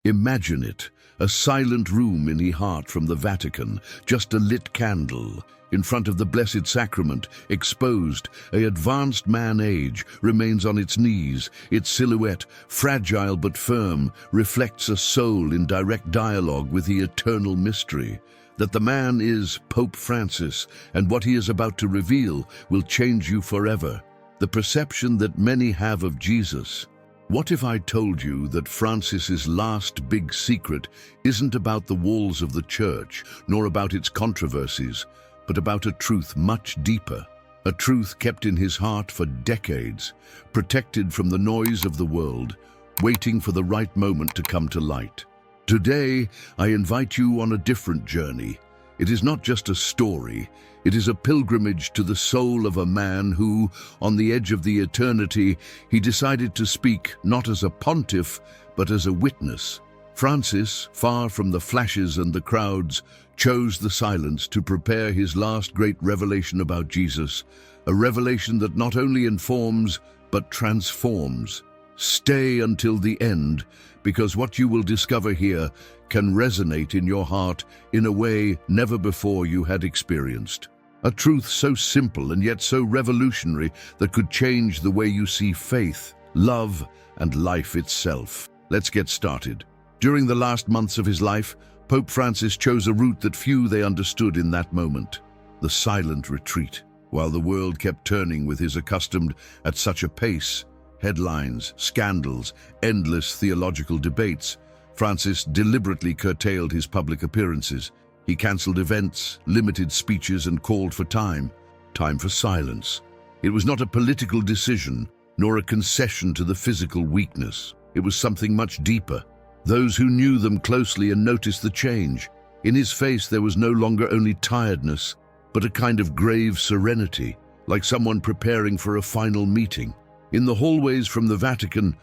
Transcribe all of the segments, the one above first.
Imagine it, a silent room in the heart from the Vatican, just a lit candle. In front of the Blessed Sacrament, exposed, a advanced man-age remains on its knees. Its silhouette, fragile but firm, reflects a soul in direct dialogue with the eternal mystery. That the man is Pope Francis, and what he is about to reveal will change you forever. The perception that many have of Jesus. What if I told you that Francis's last big secret isn't about the walls of the church, nor about its controversies, but about a truth much deeper, a truth kept in his heart for decades, protected from the noise of the world, waiting for the right moment to come to light. Today, I invite you on a different journey. It is not just a story, it is a pilgrimage to the soul of a man who, on the edge of the eternity, he decided to speak not as a pontiff, but as a witness. Francis, far from the flashes and the crowds, chose the silence to prepare his last great revelation about Jesus, a revelation that not only informs, but transforms. Stay until the end, because what you will discover here can resonate in your heart in a way never before you had experienced. A truth so simple and yet so revolutionary that could change the way you see faith, love, and life itself. Let's get started. During the last months of his life, Pope Francis chose a route that few they understood in that moment, the silent retreat. While the world kept turning with his accustomed at such a pace, headlines, scandals, endless theological debates, Francis deliberately curtailed his public appearances. He cancelled events, limited speeches, and called for time for silence. It was not a political decision, nor a concession to the physical weakness. It was something much deeper. Those who knew them closely and noticed the change. In his face there was no longer only tiredness, but a kind of grave serenity, like someone preparing for a final meeting. In the hallways from the Vatican,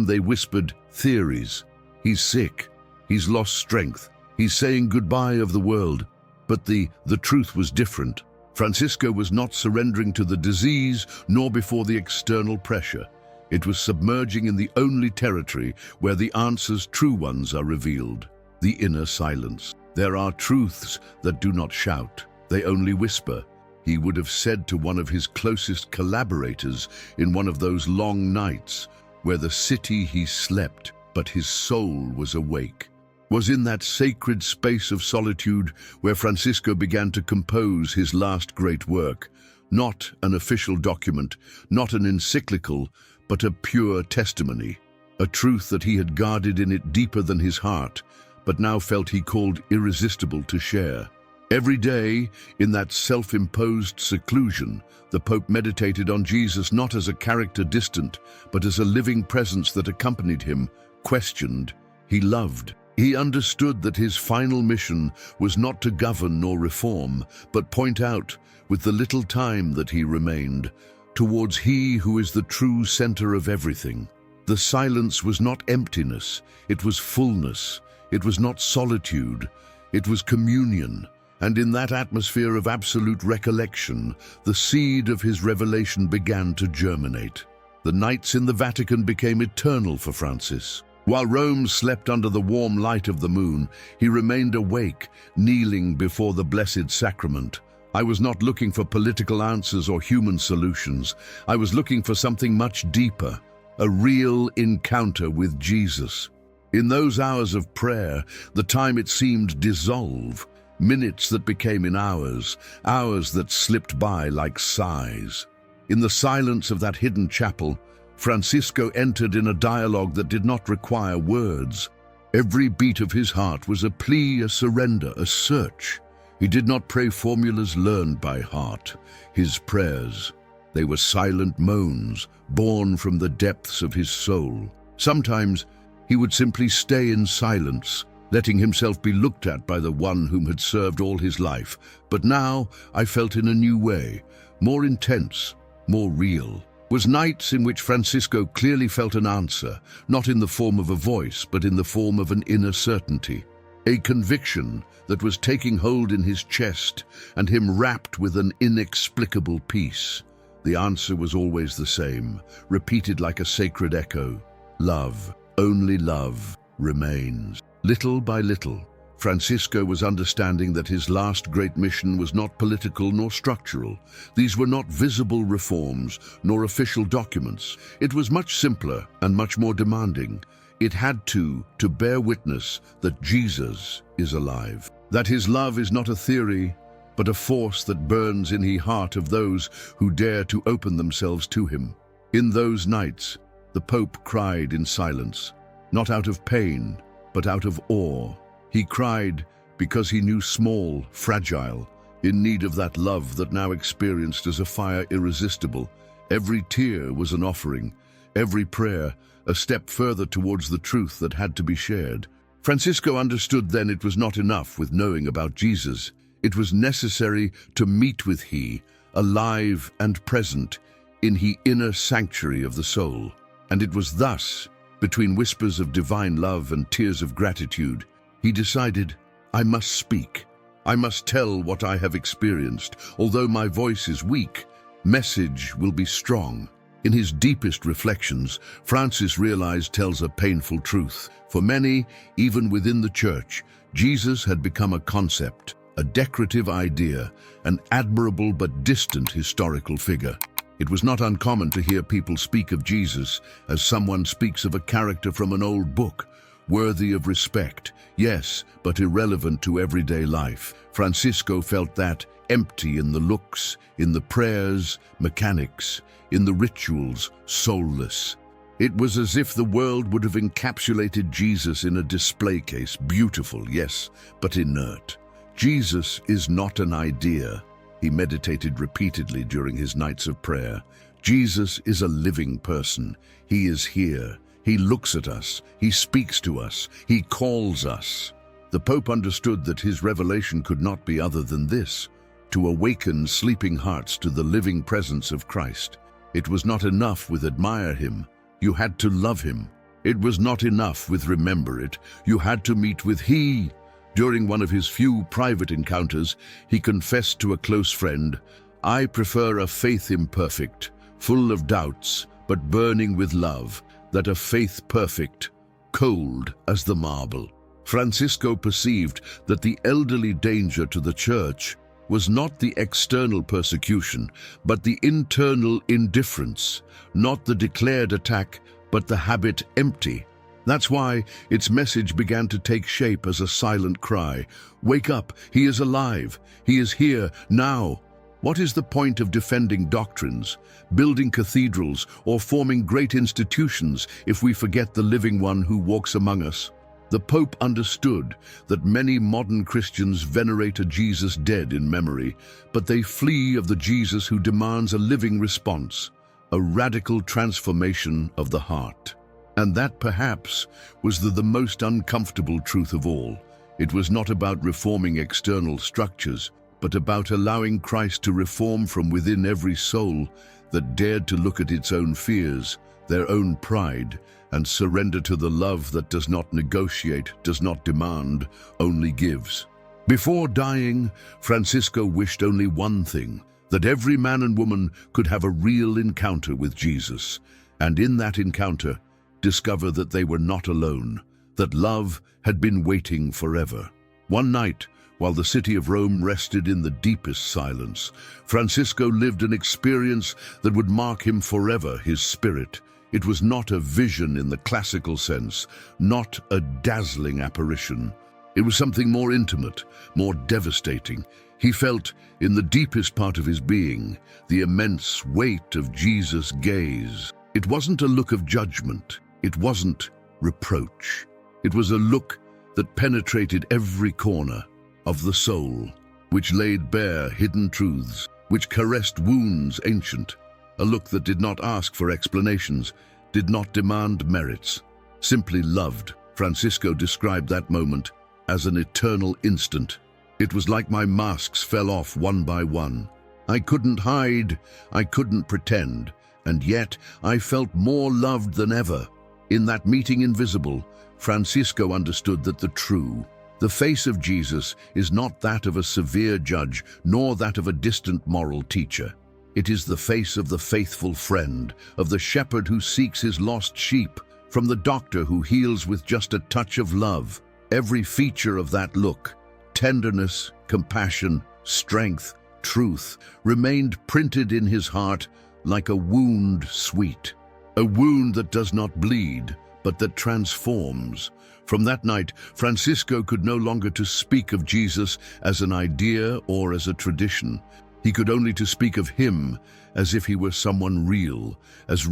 they whispered theories. He's sick. He's lost strength. He's saying goodbye of the world. But the truth was different. Francisco was not surrendering to the disease, nor before the external pressure. It was submerging in the only territory where the answers, true ones, are revealed. The inner silence. There are truths that do not shout. They only whisper. He would have said to one of his closest collaborators in one of those long nights where the city he slept, but his soul was awake. Was in that sacred space of solitude where Francisco began to compose his last great work, not an official document, not an encyclical, but a pure testimony, a truth that he had guarded in it deeper than his heart, but now felt he called irresistible to share. Every day, in that self-imposed seclusion, the Pope meditated on Jesus not as a character distant, but as a living presence that accompanied him, questioned. He loved. He understood that his final mission was not to govern nor reform, but point out, with the little time that he remained, towards He who is the true center of everything. The silence was not emptiness, it was fullness. It was not solitude, it was communion. And in that atmosphere of absolute recollection, the seed of his revelation began to germinate. The nights in the Vatican became eternal for Francis. While Rome slept under the warm light of the moon, he remained awake, kneeling before the Blessed Sacrament. I was not looking for political answers or human solutions. I was looking for something much deeper, a real encounter with Jesus. In those hours of prayer, the time it seemed dissolve, minutes that became in hours, hours that slipped by like sighs. In the silence of that hidden chapel, Francisco entered in a dialogue that did not require words. Every beat of his heart was a plea, a surrender, a search. He did not pray formulas learned by heart. His prayers, they were silent moans, born from the depths of his soul. Sometimes he would simply stay in silence, letting himself be looked at by the one whom had served all his life. But now I felt in a new way, more intense, more real. Was nights in which Francisco clearly felt an answer, not in the form of a voice, but in the form of an inner certainty, a conviction that was taking hold in his chest and him wrapped with an inexplicable peace. The answer was always the same, repeated like a sacred echo. Love, only love. remains. Little by little, Francisco was understanding that his last great mission was not political nor structural. These were not visible reforms nor official documents. It was much simpler and much more demanding. It had to bear witness that Jesus is alive, that his love is not a theory, but a force that burns in the heart of those who dare to open themselves to him. In those nights, the Pope cried in silence, not out of pain, but out of awe. He cried because he knew small, fragile, in need of that love that now experienced as a fire irresistible. Every tear was an offering, every prayer a step further towards the truth that had to be shared. Francisco understood then it was not enough with knowing about Jesus. It was necessary to meet with he, alive and present, in the inner sanctuary of the soul. And it was thus, between whispers of divine love and tears of gratitude, he decided, I must speak. I must tell what I have experienced. Although my voice is weak, message will be strong. In his deepest reflections, Francis realized tells a painful truth. For many, even within the church, Jesus had become a concept, a decorative idea, an admirable but distant historical figure. It was not uncommon to hear people speak of Jesus as someone speaks of a character from an old book, worthy of respect, yes, but irrelevant to everyday life. Francisco felt that, empty in the looks, in the prayers, mechanics, in the rituals, soulless. It was as if the world would have encapsulated Jesus in a display case, beautiful, yes, but inert. Jesus is not an idea, he meditated repeatedly during his nights of prayer. Jesus is a living person. He is here. He looks at us. He speaks to us. He calls us. The Pope understood that his revelation could not be other than this, to awaken sleeping hearts to the living presence of Christ. It was not enough with admire him. You had to love him. It was not enough with remember it. You had to meet with he. During one of his few private encounters, he confessed to a close friend, I prefer a faith imperfect, full of doubts, but burning with love, that a faith perfect, cold as the marble. Francisco perceived that the elderly danger to the church was not the external persecution, but the internal indifference, not the declared attack, but the habit empty. That's why its message began to take shape as a silent cry. Wake up, he is alive, he is here, now. What is the point of defending doctrines, building cathedrals, or forming great institutions if we forget the living one who walks among us? The Pope understood that many modern Christians venerate a Jesus dead in memory, but they flee of the Jesus who demands a living response, a radical transformation of the heart. And that, perhaps, was the most uncomfortable truth of all. It was not about reforming external structures, but about allowing Christ to reform from within every soul that dared to look at its own fears, their own pride, and surrender to the love that does not negotiate, does not demand, only gives. Before dying, Francisco wished only one thing, that every man and woman could have a real encounter with Jesus, and in that encounter, discover that they were not alone, that love had been waiting forever. One night, while the city of Rome rested in the deepest silence, Francisco lived an experience that would mark him forever, his spirit. It was not a vision in the classical sense, not a dazzling apparition. It was something more intimate, more devastating. He felt, in the deepest part of his being, the immense weight of Jesus' gaze. It wasn't a look of judgment. It wasn't reproach. It was a look that penetrated every corner of the soul, which laid bare hidden truths, which caressed wounds ancient. A look that did not ask for explanations, did not demand merits, simply loved. Francisco described that moment as an eternal instant. It was like my masks fell off one by one. I couldn't hide, I couldn't pretend, and yet I felt more loved than ever. In that meeting invisible, Francisco understood that the face of Jesus is not that of a severe judge, nor that of a distant moral teacher. It is the face of the faithful friend, of the shepherd who seeks his lost sheep, from the doctor who heals with just a touch of love. Every feature of that look, tenderness, compassion, strength, truth, remained printed in his heart like a wound sweet. A wound that does not bleed, but that transforms. From that night, Francisco could no longer to speak of Jesus as an idea or as a tradition. He could only to speak of him as if he were someone real as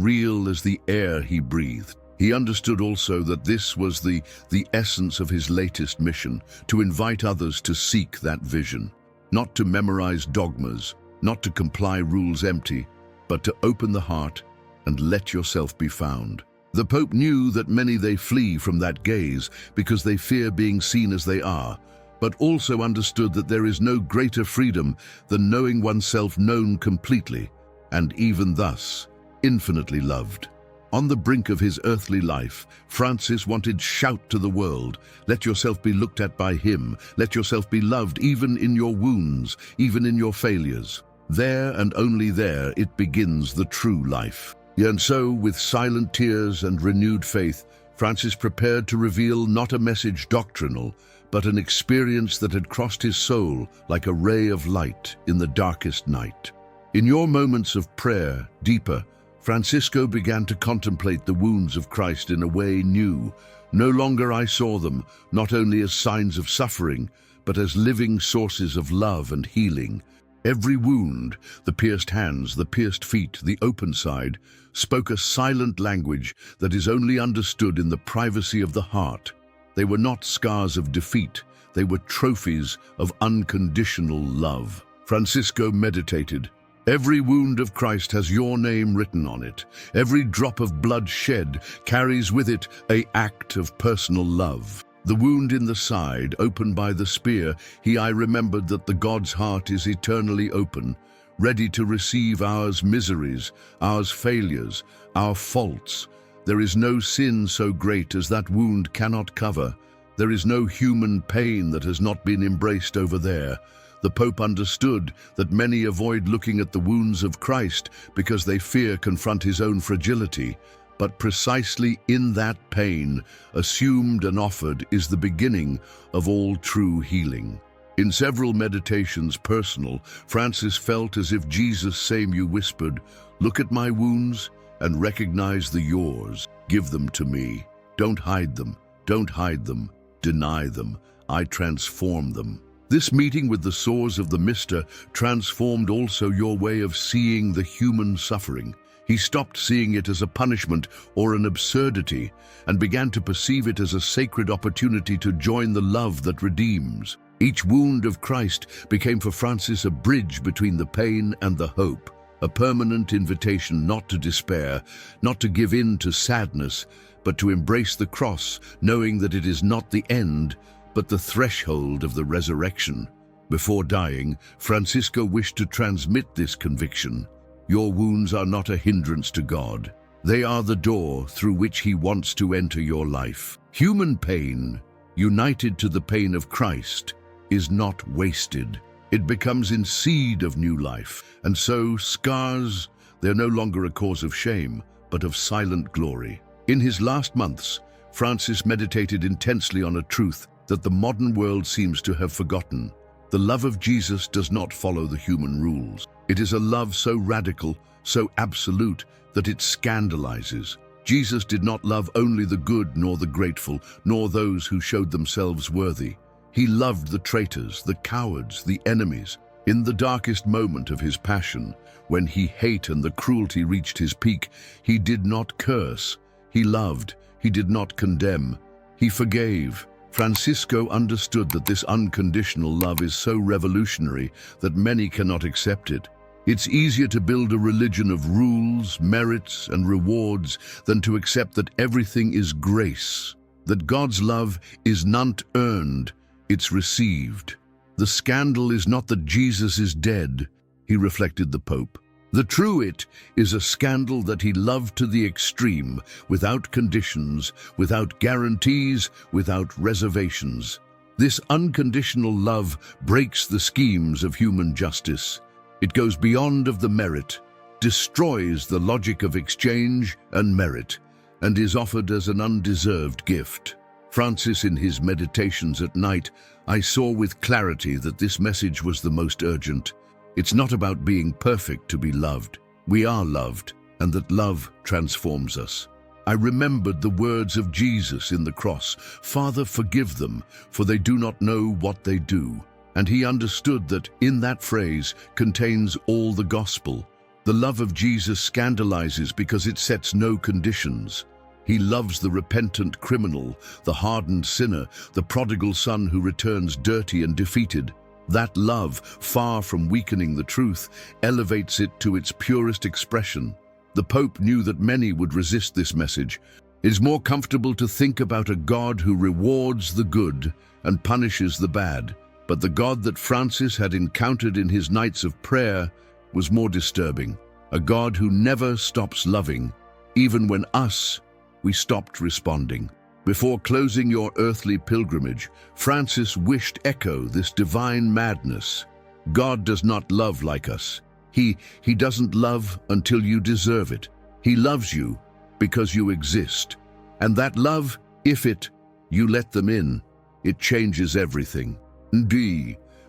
the air he breathed. He understood also that this was the essence of his latest mission, to invite others to seek that vision. Not to memorize dogmas, not to comply rules empty, but to open the heart and let yourself be found. The Pope knew that many they flee from that gaze because they fear being seen as they are, but also understood that there is no greater freedom than knowing oneself known completely, and even thus, infinitely loved. On the brink of his earthly life, Francis wanted shout to the world, let yourself be looked at by him, let yourself be loved even in your wounds, even in your failures. There and only there it begins the true life. And so, with silent tears and renewed faith, Francis prepared to reveal not a message doctrinal, but an experience that had crossed his soul like a ray of light in the darkest night. In your moments of prayer, deeper, Francisco began to contemplate the wounds of Christ in a way new. No longer I saw them, not only as signs of suffering, but as living sources of love and healing. Every wound, the pierced hands, the pierced feet, the open side, spoke a silent language that is only understood in the privacy of the heart. They were not scars of defeat, they were trophies of unconditional love. Francisco meditated. Every wound of Christ has your name written on it. Every drop of blood shed carries with it an act of personal love. The wound in the side, opened by the spear, I remembered that the God's heart is eternally open, ready to receive our miseries, our failures, our faults. There is no sin so great as that wound cannot cover. There is no human pain that has not been embraced over there. The Pope understood that many avoid looking at the wounds of Christ because they fear confront his own fragility. But precisely in that pain, assumed and offered, is the beginning of all true healing. In several meditations personal, Francis felt as if Jesus same you whispered, look at my wounds and recognize the yours. Give them to me. Don't hide them. Don't hide them. Deny them. I transform them. This meeting with the sores of the Mister transformed also your way of seeing the human suffering. He stopped seeing it as a punishment or an absurdity and began to perceive it as a sacred opportunity to join the love that redeems. Each wound of Christ became for Francis a bridge between the pain and the hope, a permanent invitation not to despair, not to give in to sadness, but to embrace the cross, knowing that it is not the end, but the threshold of the resurrection. Before dying, Francisco wished to transmit this conviction. Your wounds are not a hindrance to God. They are the door through which He wants to enter your life. Human pain, united to the pain of Christ, is not wasted. It becomes in seed of new life. And so, scars, they're no longer a cause of shame, but of silent glory. In his last months, Francis meditated intensely on a truth that the modern world seems to have forgotten. The love of Jesus does not follow the human rules. It is a love so radical, so absolute, that it scandalizes. Jesus did not love only the good nor the grateful, nor those who showed themselves worthy. He loved the traitors, the cowards, the enemies. In the darkest moment of his passion, when hate and the cruelty reached his peak, he did not curse. He loved. He did not condemn. He forgave. Francisco understood that this unconditional love is so revolutionary that many cannot accept it. It's easier to build a religion of rules, merits, and rewards than to accept that everything is grace, that God's love is not earned, it's received. The scandal is not that Jesus is dead, he reflected the Pope. The true it is a scandal that he loved to the extreme, without conditions, without guarantees, without reservations. This unconditional love breaks the schemes of human justice. It goes beyond of the merit, destroys the logic of exchange and merit, and is offered as an undeserved gift. Francis, in his meditations at night, I saw with clarity that this message was the most urgent. It's not about being perfect to be loved. We are loved, and that love transforms us. I remembered the words of Jesus in the cross, "Father, forgive them, for they do not know what they do." And he understood that in that phrase contains all the gospel. The love of Jesus scandalizes because it sets no conditions. He loves the repentant criminal, the hardened sinner, the prodigal son who returns dirty and defeated. That love, far from weakening the truth, elevates it to its purest expression. The Pope knew that many would resist this message. It is more comfortable to think about a God who rewards the good and punishes the bad. But the God that Francis had encountered in his nights of prayer was more disturbing. A God who never stops loving, even when we stopped responding. Before closing your earthly pilgrimage, Francis wished echo this divine madness. God does not love like us. He doesn't love until you deserve it. He loves you because you exist. And that love, if you let them in, it changes everything.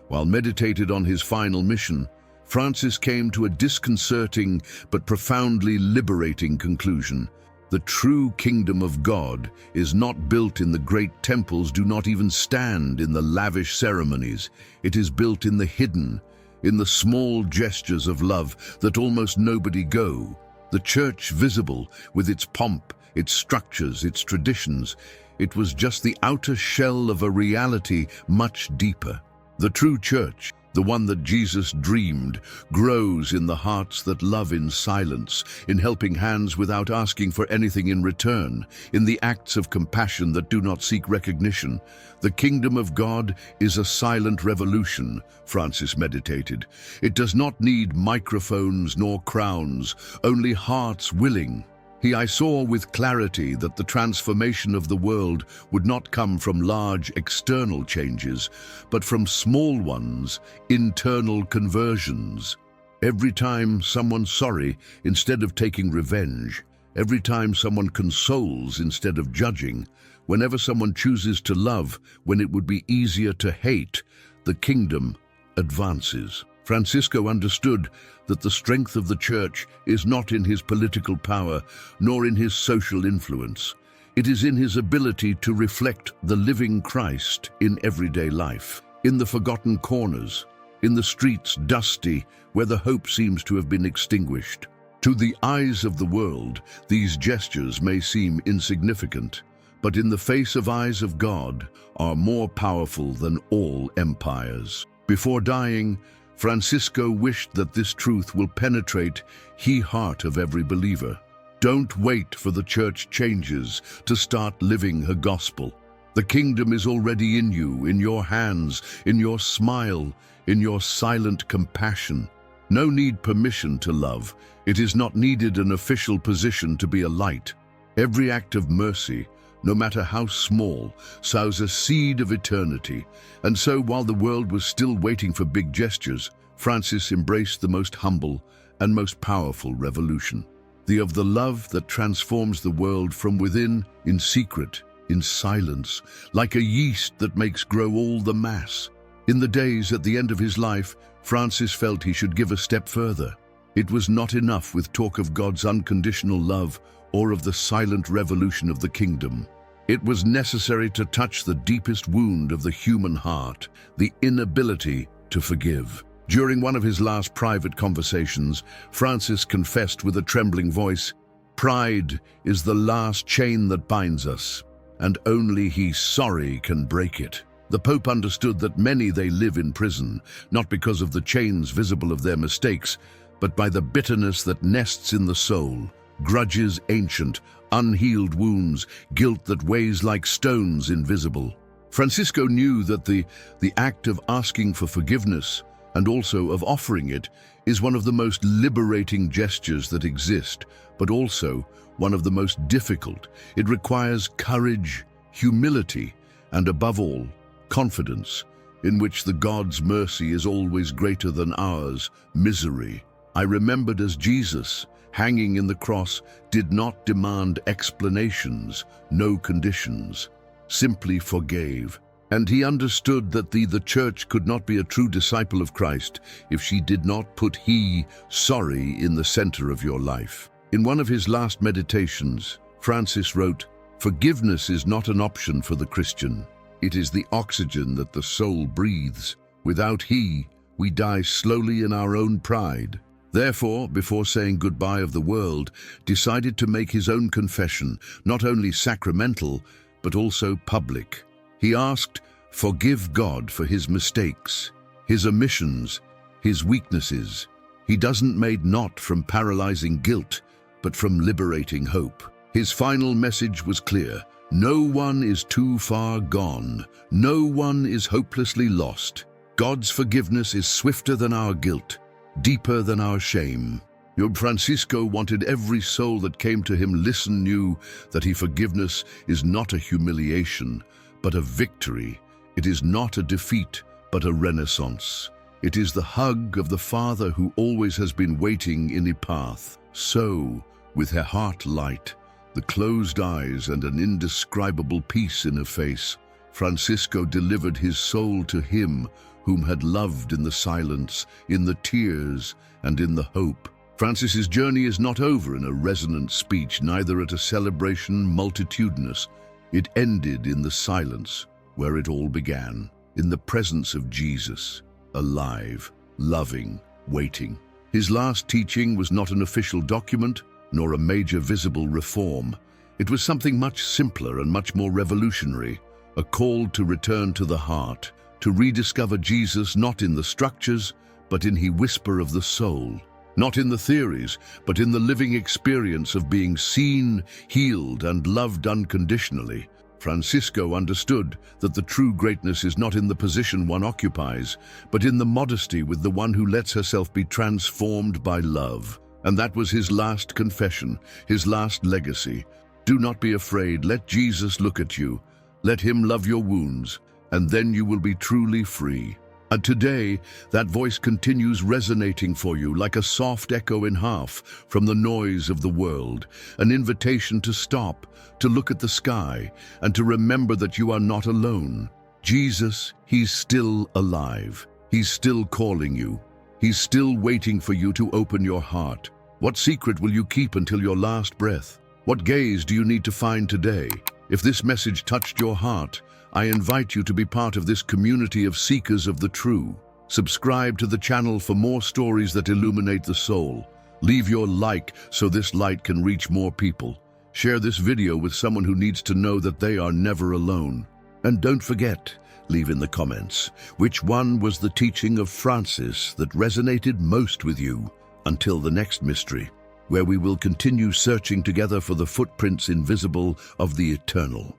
While meditated on his final mission, Francis came to a disconcerting but profoundly liberating conclusion. The true kingdom of God is not built in the great temples, do not even stand in the lavish ceremonies. It is built in the hidden, in the small gestures of love that almost nobody go. The church, visible with its pomp, its structures, its traditions, it was just the outer shell of a reality much deeper. The true church, the one that Jesus dreamed, grows in the hearts that love in silence, in helping hands without asking for anything in return, in the acts of compassion that do not seek recognition. The kingdom of God is a silent revolution, Francis meditated. It does not need microphones nor crowns, only hearts willing. I saw with clarity that the transformation of the world would not come from large external changes, but from small ones, internal conversions. Every time someone's sorry instead of taking revenge, every time someone consoles instead of judging, whenever someone chooses to love when it would be easier to hate, the kingdom advances. Francisco understood that the strength of the church is not in his political power, nor in his social influence. It is in his ability to reflect the living Christ in everyday life, in the forgotten corners, in the streets dusty where the hope seems to have been extinguished. To the eyes of the world, these gestures may seem insignificant, but in the face of eyes of God are more powerful than all empires. Before dying, Francisco wished that this truth will penetrate the heart of every believer. Don't wait for the church changes to start living her gospel. The kingdom is already in you, in your hands, in your smile, in your silent compassion. No need permission to love. It is not needed an official position to be a light. Every act of mercy, no matter how small, sows a seed of eternity. And so, while the world was still waiting for big gestures, Francis embraced the most humble and most powerful revolution. The love that transforms the world from within, in secret, in silence, like a yeast that makes grow all the mass. In the days at the end of his life, Francis felt he should give a step further. It was not enough with talk of God's unconditional love or of the silent revolution of the kingdom. It was necessary to touch the deepest wound of the human heart, the inability to forgive. During one of his last private conversations, Francis confessed with a trembling voice, "Pride is the last chain that binds us, and only He sorry can break it." The Pope understood that many they live in prison, not because of the chains visible of their mistakes, but by the bitterness that nests in the soul, grudges ancient, unhealed wounds, guilt that weighs like stones invisible. Francisco knew that the act of asking for forgiveness and also of offering it is one of the most liberating gestures that exist, but also one of the most difficult. It requires courage, humility, and above all, confidence, in which the God's mercy is always greater than ours, misery. I remembered as Jesus, hanging in the cross, did not demand explanations, no conditions, simply forgave. And he understood that the church could not be a true disciple of Christ if she did not put sorry in the center of your life. In one of his last meditations, Francis wrote, "Forgiveness is not an option for the Christian. It is the oxygen that the soul breathes. Without we die slowly in our own pride." Therefore, before saying goodbye of the world, decided to make his own confession, not only sacramental, but also public. He asked, "Forgive God for his mistakes, his omissions, his weaknesses." He doesn't made not from paralyzing guilt, but from liberating hope. His final message was clear. No one is too far gone. No one is hopelessly lost. God's forgiveness is swifter than our guilt, deeper than our shame. Job Francisco wanted every soul that came to him knew that forgiveness is not a humiliation, but a victory. It is not a defeat, but a renaissance. It is the hug of the Father who always has been waiting in a path. So, with her heart light, the closed eyes and an indescribable peace in her face, Francisco delivered his soul to him whom had loved in the silence, in the tears, and in the hope. Francis's journey is not over in a resonant speech, neither at a celebration multitudinous. It ended in the silence where it all began, in the presence of Jesus, alive, loving, waiting. His last teaching was not an official document, nor a major visible reform. It was something much simpler and much more revolutionary, a call to return to the heart, to rediscover Jesus not in the structures, but in the whisper of the soul, not in the theories, but in the living experience of being seen, healed, and loved unconditionally. Francisco understood that the true greatness is not in the position one occupies, but in the modesty with the one who lets herself be transformed by love. And that was his last confession, his last legacy. Do not be afraid. Let Jesus look at you. Let him love your wounds, and then you will be truly free. And today, that voice continues resonating for you like a soft echo in half from the noise of the world, an invitation to stop, to look at the sky, and to remember that you are not alone. Jesus, he's still alive. He's still calling you. He's still waiting for you to open your heart. What secret will you keep until your last breath? What gaze do you need to find today? If this message touched your heart, I invite you to be part of this community of seekers of the true. Subscribe to the channel for more stories that illuminate the soul. Leave your like so this light can reach more people. Share this video with someone who needs to know that they are never alone. And don't forget, leave in the comments, which one was the teaching of Francis that resonated most with you. Until the next mystery, where we will continue searching together for the footprints invisible of the eternal.